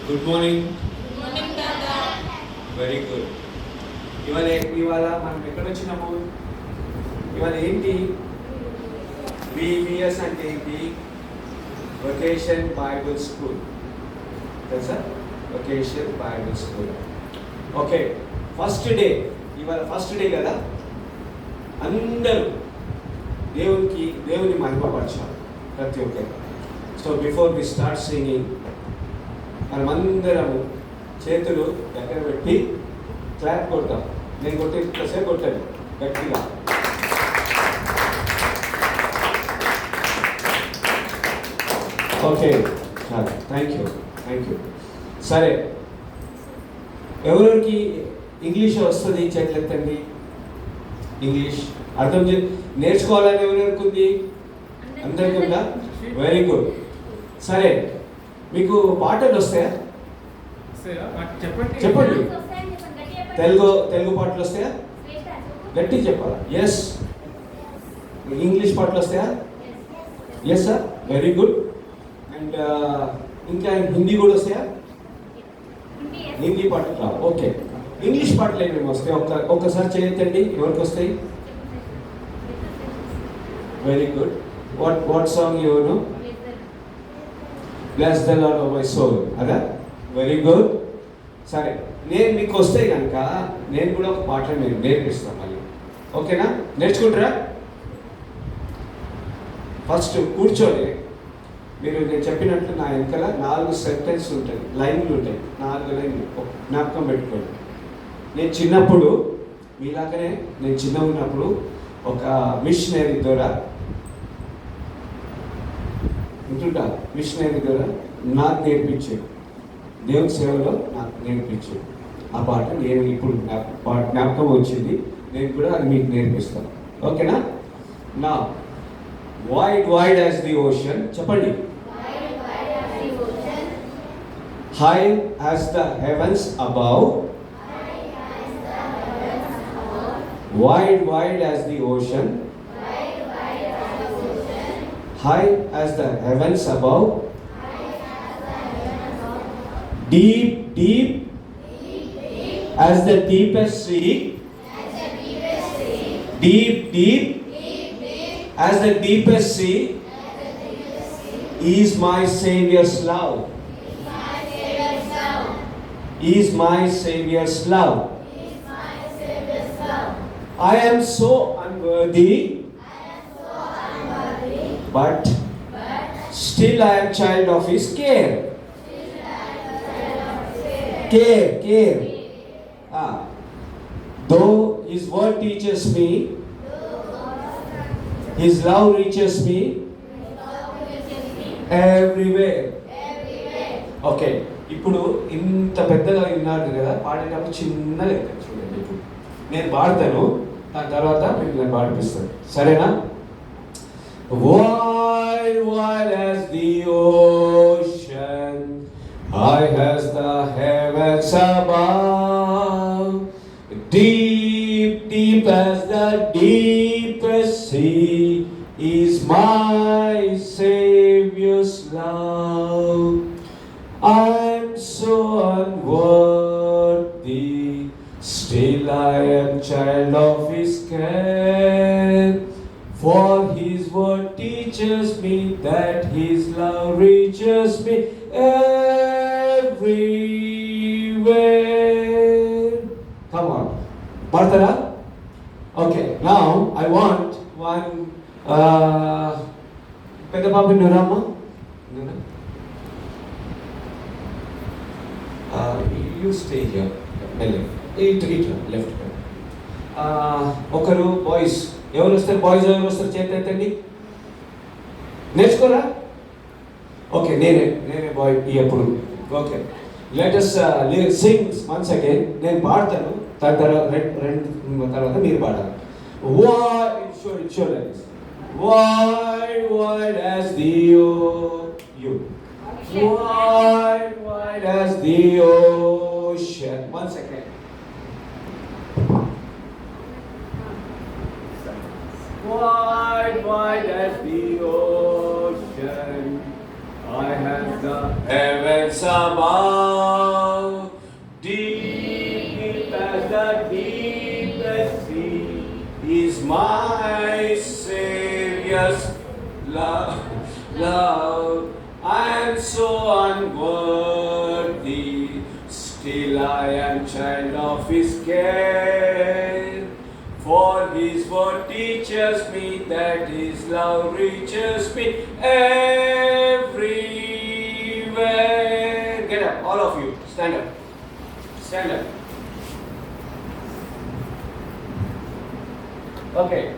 Good morning. Morning తాత. Very good. ఇవాళ మనం ఎక్కడ వచ్చినాము? ఇవాళ ఏంటి? VBS అంటే ఏంటి? Vocation Bible school. తెలుసా? Vocation Bible school. Okay, first day. ఇవాళ ఫస్ట్ డే కదా. అందరూ దేవుని మహిమపరచాలి ప్రతి ఒక్కరు. So before we start singing, మనమందరము చేతులు దగ్గర పెట్టి క్లాప్ కొడతాం. నేను కొట్టేసేపు కొట్టాను గట్టిగా. ఓకే, చాలు. Thank you. సరే, ఎవరికి ఇంగ్లీష్ వస్తుంది చెట్లెత్తండి. ఇంగ్లీష్ అర్థం నేర్చుకోవాలని ఎవరెవరికి ఉంది? అందరికీ ఉందా? Very good. సరే, మీకు పాటలు వస్తాయా? చెప్పండి. తెలుగు పాటలు వస్తాయా? గట్టి చెప్పాలా? ఎస్. ఇంగ్లీష్ పాటలు వస్తాయా? Yes sir, very good. And ఇంకా హిందీ కూడా వస్తాయా? హిందీ పాటలు రావు. ఓకే, ఇంగ్లీష్ పాటలు ఏమేమి వస్తాయి? ఒక్కసారి చేయొద్దండి. ఎవరికి వస్తాయి? Very good. What song you know? Bless the Lord of my soul. అదా? Very good. సరే, నేను మీకు వస్తే కనుక నేను కూడా ఒక పాట మీరు నేర్పిస్తాను మళ్ళీ. ఓకేనా? నేర్చుకుంటారా? ఫస్ట్ కూర్చొని మీరు నేను చెప్పినట్లు నా వెనకాల 4 సెంటెన్స్ ఉంటాయి, లైన్లు ఉంటాయి. 4 లైన్లు జ్ఞాపకం పెట్టుకోండి. నేను చిన్నప్పుడు మీలాగనే నేను చిన్నగా ఉన్నప్పుడు ఒక మిషనరీ ద్వారా నాకు నేర్పించాడు. దేవుని సేవలో నాకు నేర్పించాడు ఆ పాట. నేను ఇప్పుడు జ్ఞాపకం వచ్చింది, నేను కూడా అది మీకు నేర్పిస్తాను. ఓకేనా? నా వైడ్ యాజ్ ది ఓషన్. చెప్పండి. High as the heavens above. Wide as the ocean. High as the heavens above, deep as the deepest sea, deep as the deepest sea is my Savior's love. Is my Savior's love. I am so unworthy, but still I am child of His care. Care. Though His word teaches me, His love reaches me everywhere. Okay, ఇప్పుడు ఇంత పెద్దగా విన్నారు కదా, పాడేటప్పుడు చిన్నగా అవుతుంది. చూడండి, ఇప్పుడు నేను పాడతాను, దాని తర్వాత మీరు నేను పాడిపిస్తాను. సరేనా? Wide as the ocean, high as the heavens above, deep as the deepest sea is my Savior's love. I'm so unworthy, still I am child of His care. For His word teaches me that His love reaches me everywhere. Come on. Partara? Okay, now I want one Peda Papi Nurama. You stay here. Eat left. ఒకరు boys ఎవరు వస్తారు? ఎవరు వస్తారు? చేత ఎత్తండి. నేర్చుకోరా? Okay, నేనే bye ఎప్పుడు. Okay, let us sing once again. నేను పాడతాను, దాని తర్వాత తర్వాత మీరు పాడాలి. Wide as the wide as the ocean. Once again. Wide as the ocean, I have the heavens above, deep as the deepest sea, is my Savior's love. I am so unworthy, still I am child of His care. For His word teaches me that His love reaches me everywhere. Get up, all of you. Stand up. Stand up. Okay.